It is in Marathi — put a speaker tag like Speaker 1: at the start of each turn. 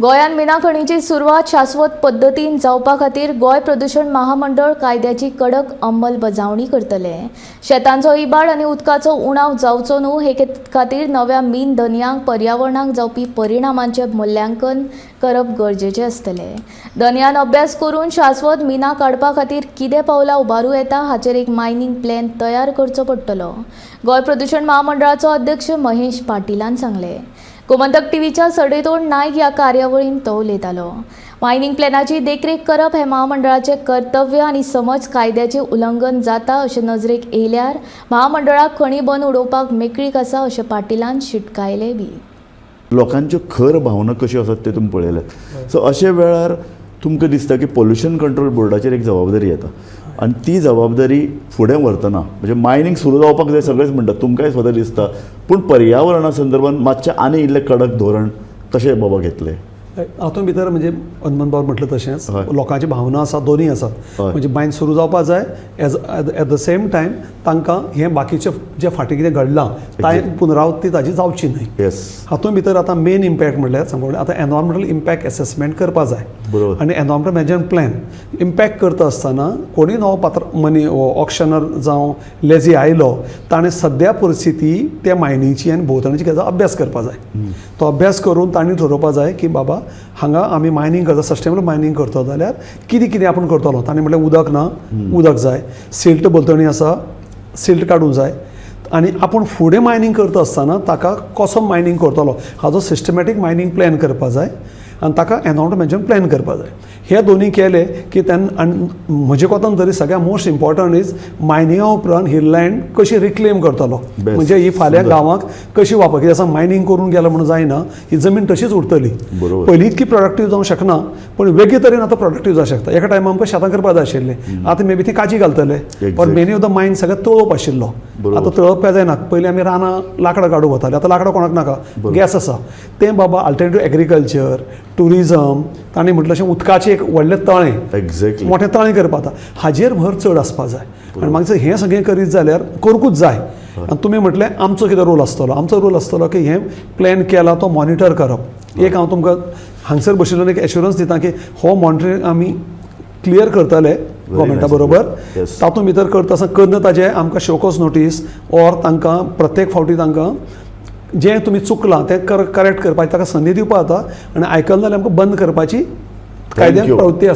Speaker 1: गोंयान मिना खणीची सुरवात शाश्वत पद्दतीन जावपा खातीर गोंय प्रदूषण महामंडळ कायद्याची कडक अंमलबजावणी करतले। शेतांचो इबाड आनी उदकाचो उणाव जावचो न्हू हे खातीर नव्या मीन दनयांक पर्यावरणाक जावपी परिणामांचे मूल्यांकन करप गरजेचे आसतले। दनयान अभ्यास करून शाश्वत मिना काडपा खातीर कितें पावलां उबारूं येता हाचेर एक मायनिंग प्लॅन तयार करचो पडटलो, गोंय प्रदूषण महामंडळाचो अध्यक्ष महेश पाटीलान सांगले। गोमंतक टीव्हीच्या सडेतोड नायक ह्या कार्यावळीन तो उलयतालो। मायनिंग प्लॅनाची देखरेख करप हे महामंडळाचे कर्तव्य आनी समज कायद्याचे उल्लंघन जाता अशें नजरेक येयल्यार महामंडळाक खणी बंद उडोवपाक मेकळीक आसा अशें पाटीलान शिटकायले बी।
Speaker 2: लोकांच्यो खर भावना कश्यो आसात ते तुमी पळयल्यात। सो अशे वेळार तुमकां दिसता की पोल्युशन कंट्रोल बोर्डाचेर एक जबाबदारी येता आनी ती जबाबदारी फुडें व्हरतना म्हणजे मायनिंग सुरू जावपाक जाय सगळेच म्हणटात, तुमकांय स्वता दिसता, पूण पर्यावरणा संदर्भात मातशें आनी इल्लें कडक धोरण कशें बाबा घेतले?
Speaker 3: हातूंत भितर म्हणजे हनुमंत बाब म्हटलें तशेंच लोकांची भावना आसा, दोनूय आसात। म्हणजे मायन सुरू जावपाक जाय एट द सेम टायम तांकां हें बाकीचें जे फाटीं कितें घडलां तांची पुनरावृत्ती ताजी जावची न्हय।
Speaker 2: येस,
Speaker 3: हातूंत भितर आतां मेन इम्पॅक्ट म्हणल्यार सांगून आतां एनवायरमेंटल इम्पॅक्ट एसेसमेंट करपा जाय आनी एनवायरमेंटल मॅनेजमेंट प्लॅन इम्पॅक्ट करता आसतना कोणी नवो पात्र ऑक्शनर जावं लेजी आयलो ताणें सद्या परिस्थिती त्या मायनिंगची आनी भोंवतणीची गजाल अभ्यास करपा जाय। तो अभ्यास करून तांणी ठरोवपा जाय की बाबा हांगा आमी मायनिंग करता, सस्टेनेबल मायनिंग करता जाल्यार कितें कितें आपूण करतलो। तांणी म्हटल्यार उदक ना, उदक जाय, सिल्ट भोंवतणी आसा, सिल्ट काडूंक जाय आनी आपूण फुडें मायनिंग करता आसतना ताका कसो मायनिंग करतलो हाजो सिस्टमॅटीक मायनिंग प्लॅन करपा जाय आनी ताका एनवायरमेंटल मॅनेजमेंट प्लॅन करपा जाय। हे दोनूय केले की तेन्ना म्हजे कोतान तरी सगळ्यात मोस्ट इम्पॉर्टंट इज मायनिंगा उपरांत ही लँड कशी रिक्लेम करतलो, म्हणजे ही फाल्यां गांवांक कशी वापर, कित्याक आसा मायनिंग करून गेलो म्हणून जायना, ही जमीन तशीच उरतली। पयलीं इतकी प्रोडक्टीव जावंक शकना पण वेगळे तरेन आतां प्रोडक्टीव जावंक शकता। एका टायमार आमकां शेतां करपाक जाय आशिल्लें, आतां मे बी ती काजी घालतले, पण मेनी ऑफ द मायन सगळ्यात तळप आशिल्लो, आतां तळप काय जायना। पयलीं आमी रानां लाकडां काडूंक वताले, आतां लाकडां कोणाक नाका, गॅस आसा। तें बाबा अल्टरनेटीव एग्रीकल्चर, टुरिजम, तांणी म्हटलें अशें उदकाचें एक व्हडलें तळें, मोठें तळें करपा जाता, हाजेर भर चड आसपा जाय। आनी मागीर हें सगळें करीत जाल्यार करूंकूच जाय। आनी तुमी म्हटलें आमचो कितें रोल आसतलो? आमचो रोल आसतलो की हें प्लॅन केला तो मॉनिटर करप। एक हांव तुमकां हांगसर बशिल्लो एक एश्युरन्स दिता की हो मॉनिटरींग आमी क्लियर करतले गव्हर्मेंटा बरोबर। तातूंत भितर करता आसतना करना ताजें आमकां शोकोस नोटीस ऑर तांकां प्रत्येक फावटी तांकां जें तुमी चुकलां तें करेक्ट करपाची ताका संदी दिवपा जाता आनी आयकना जाल्यार आमकां बंद करपाची कायद्यान प्रवृत्ती आसा।